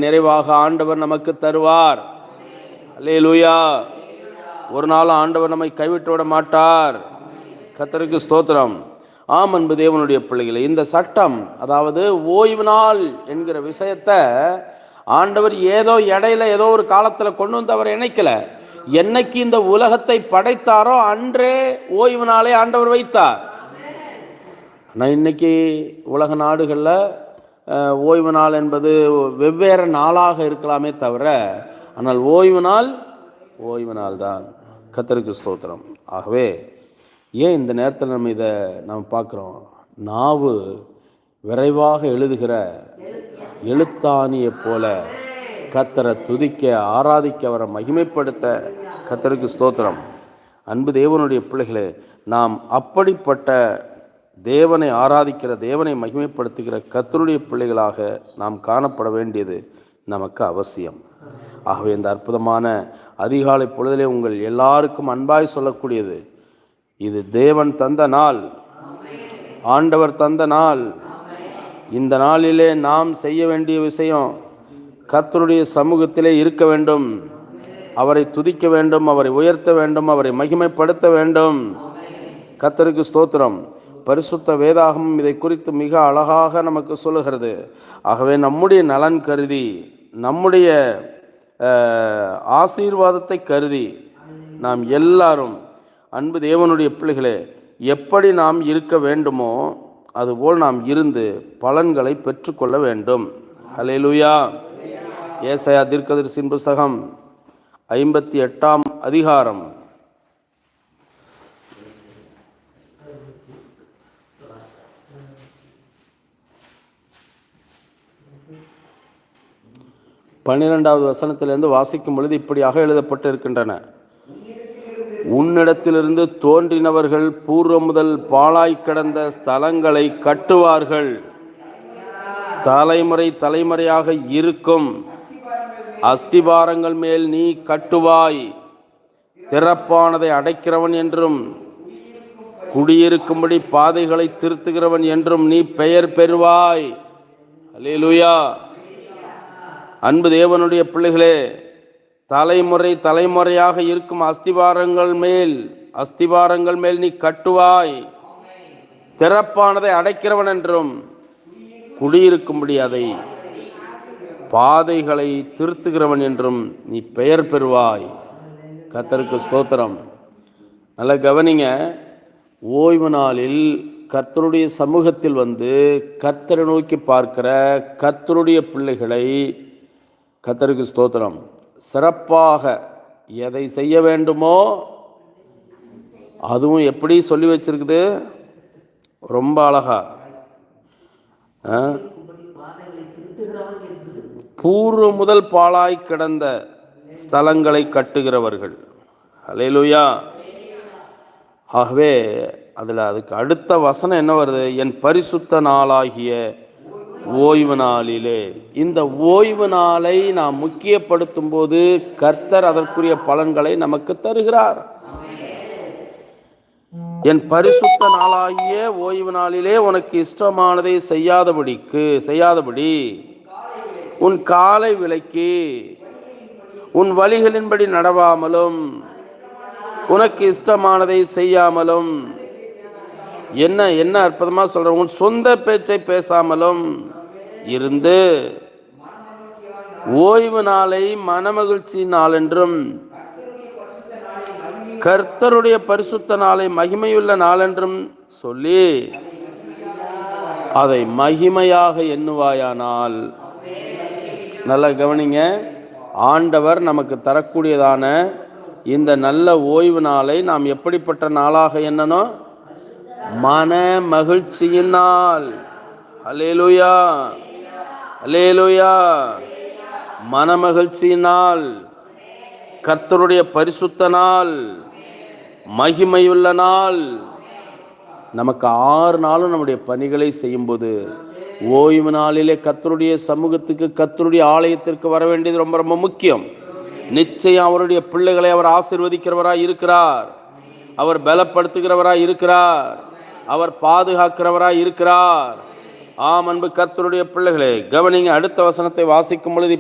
நிறைவாக ஆண்டவர் நமக்கு தருவார். அல்லேலூயா. ஒரு நாள் ஆண்டவர் நம்மை கைவிட்டு விட மாட்டார். கர்த்தருக்கு ஸ்தோத்திரம். ஆம் அன்பு தேவனுடைய பிள்ளைகளை, இந்த சட்டம், அதாவது ஓய்வு நாள் என்கிற விஷயத்தை ஆண்டவர் ஏதோ இடையில ஏதோ ஒரு காலத்தில் கொண்டு வந்து அவர் இணைக்கல. என்னைக்கு இந்த உலகத்தை படைத்தாரோ அன்றே ஓய்வு நாளை ஆண்டவர் வைத்தார். ஆனால் இன்னைக்கு உலக நாடுகளில் ஓய்வு நாள் என்பது வெவ்வேறு நாளாக இருக்கலாமே தவிர, ஆனால் ஓய்வு நாள் தான். கர்த்தருக்கு ஸ்தோத்திரம். ஆகவே ஏன் இந்த நேரத்தில் நம்ம இதை பார்க்குறோம்? நாவு விரைவாக எழுதுகிற எழுத்தாணியை போல கர்த்தரை துதிக்க, ஆராதிக்க, அவரை மகிமைப்படுத்த. கர்த்தருக்கு ஸ்தோத்திரம். அன்பு தேவனுடைய பிள்ளைகளே, நாம் அப்படிப்பட்ட தேவனை ஆராதிக்கிற, தேவனை மகிமைப்படுத்துகிற கர்த்தருடைய பிள்ளைகளாக நாம் காணப்பட வேண்டியது நமக்கு அவசியம். ஆகவே இந்த அற்புதமான அதிகாலை பொழுதிலே உங்கள் எல்லாருக்கும் அன்பாய் சொல்லக்கூடியது, இது தேவன் தந்த நாள், ஆண்டவர் தந்த நாள். இந்த நாளிலே நாம் செய்ய வேண்டிய விஷயம், கர்த்தருடைய சமூகத்திலே இருக்க வேண்டும், அவரை துதிக்க வேண்டும், அவரை உயர்த்த வேண்டும், அவரை மகிமைப்படுத்த வேண்டும். கர்த்தருக்கு ஸ்தோத்திரம். பரிசுத்த வேதாகமம் இதை குறித்து மிக அழகாக நமக்கு சொல்லுகிறது. ஆகவே நம்முடைய நலன் கருதி, நம்முடைய ஆசீர்வாதத்தை கருதி நாம் எல்லாரும், அன்பு தேவனுடைய பிள்ளைகளே, எப்படி நாம் இருக்க வேண்டுமோ அதுபோல் நாம் இருந்து பலன்களை பெற்றுக்கொள்ள வேண்டும். ஹல்லேலூயா. ஏசாயா தீர்க்கதரிசியின் புத்தகம் 58ஆம் அதிகாரம் 12வது வசனத்திலிருந்து வாசிக்கும் பொழுது இப்படியாக எழுதப்பட்டு இருக்கின்றன. உன்னிடத்திலிருந்து தோன்றினவர்கள் பூர்வ முதல் பாழாய் கிடந்த ஸ்தலங்களை கட்டுவார்கள். தலைமுறை தலைமுறையாக இருக்கும் அஸ்திபாரங்கள் மேல் நீ கட்டுவாய். திறப்பானதை அடைக்கிறவன் என்றும் குடியிருக்கும்படி பாதைகளை திருத்துகிறவன் என்றும் நீ பெயர் பெறுவாய். அல்லேலூயா. அன்பு தேவனுடைய பிள்ளைகளே, தலைமுறை தலைமுறையாக இருக்கும் அஸ்திபாரங்கள் மேல் நீ கட்டுவாய். திறப்பானதை அடைக்கிறவன் என்றும் குடியிருக்கும்படி அதை பாதைகளை திருத்துகிறவன் என்றும் நீ பெயர் பெறுவாய். கர்த்தருக்கு ஸ்தோத்திரம். நல்ல கவனிங்க. ஓய்வு நாளில் கர்த்தருடைய சமூகத்தில் வந்து கர்த்தரை நோக்கி பார்க்கிற கர்த்தருடைய பிள்ளைகளை, கர்த்தருக்கு ஸ்தோத்திரம், சிறப்பாக எதை செய்ய வேண்டுமோ அதுவும் எப்படி சொல்லி வச்சிருக்குது, ரொம்ப அழகா. பூர்வ முதல் பாழாய் கிடந்த ஸ்தலங்களை கட்டுகிறவர்கள். அல்லேலூயா. ஆகவே அதுக்கு அடுத்த வசனம் என்ன வருது? என் பரிசுத்த நாளாகிய ஓய்வு நாளிலே. இந்த ஓய்வு நாளை நாம் முக்கியப்படுத்தும் போது கர்த்தர் அதற்குரிய பலன்களை நமக்கு தருகிறார். என் பரிசுத்த நாளாகிய ஓய்வு நாளிலே உனக்கு இஷ்டமானதை செய்யாதபடி உன் காலை விலக்கி உன் வழிகளின்படி நடவாமலும் உனக்கு இஷ்டமானதை செய்யாமலும், என்ன அற்புதமா சொல்ற, உன் சொந்த பேச்சை பேசாமலும் இருந்து ஓய்வு நாளை மனமகிழ்ச்சி நாள் என்றும் கர்த்தருடைய பரிசுத்த நாளை மகிமையுள்ள நாள் என்றும் சொல்லி அதை மகிமையாக எண்ணுவாயானால். நல்லா கவனிங்க. ஆண்டவர் நமக்கு தரக்கூடியதான இந்த நல்ல ஓய்வு நாளை நாம் எப்படிப்பட்ட நாளாக எண்ணணும்? மன மகிழ்ச்சியின் நாள். அல்லேலூயா, அல்லேலூயா. மன மகிழ்ச்சியின் நாள், கர்த்தருடைய பரிசுத்த நாள், மகிமையுள்ள நாள். நமக்கு 6 நாளும் நம்முடைய பணிகளை செய்யும்போது ஓய்வு நாளிலே கர்த்தருடைய சமூகத்துக்கு, கர்த்தருடைய ஆலயத்திற்கு வர வேண்டியது ரொம்ப ரொம்ப முக்கியம். நிச்சயம் அவருடைய பிள்ளைகளை அவர் ஆசீர்வதிக்கிறவராய் இருக்கிறார், அவர் பலப்படுத்துகிறவராய் இருக்கிறார், அவர் பாதுகாக்கிறவராய் இருக்கிறார். ஆம் அன்பு கர்த்தருடைய பிள்ளைகளே, கவனிங்க. அடுத்த வசனத்தை வாசிக்கும் பொழுது